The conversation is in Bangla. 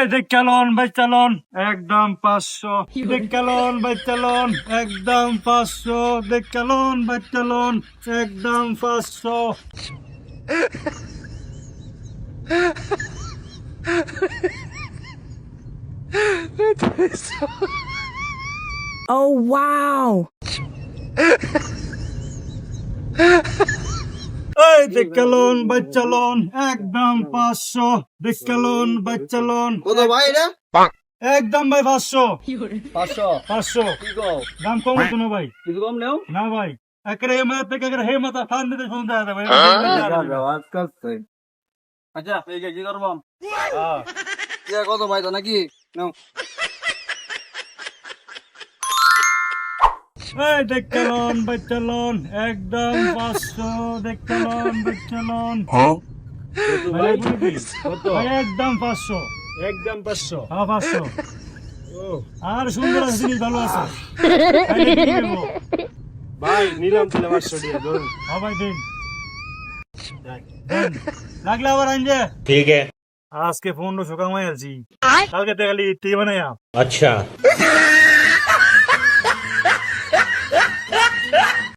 চালন ভাই চালন একদম 500 দেখ চালন ভাই চালন একদম 500 দেখ চালন ভাই চালন একদম 500 Oh, wow. এই দেখ চালন ভাই চালন একদম 500 দেখ চালন ভাই চালন কত ভাই এটা একদম ভাই 500 500 500 কি কও দাম কম হতো না ভাই কিছু কম নেও না ভাই একরে হেমত থেকে একরে হেমত ফান দিতে শুনতে হবে ভাই আচ্ছা এই যে কি করবো হ্যাঁ কত ভাই তো নাকি নাও এই দেখ চালন ভাই চালন একদম 500 দেখ চালন ভাই চালন ভাই বলি কি? ভাই একদম 500 একদম 500 হ্যাঁ 500 ও আর সুন্দর আছে জিনিস ভালো আছে ভাই কি নেবো? ভাই নিলাম তাহলে 500 দিয়ে ধরুন হ্যাঁ ভাই দিন দেন। লাগলে আবার আনজে ठीक है। আজকে 1500 কামাই আছি কালকে দেখালি টি বানাইয়া अच्छा।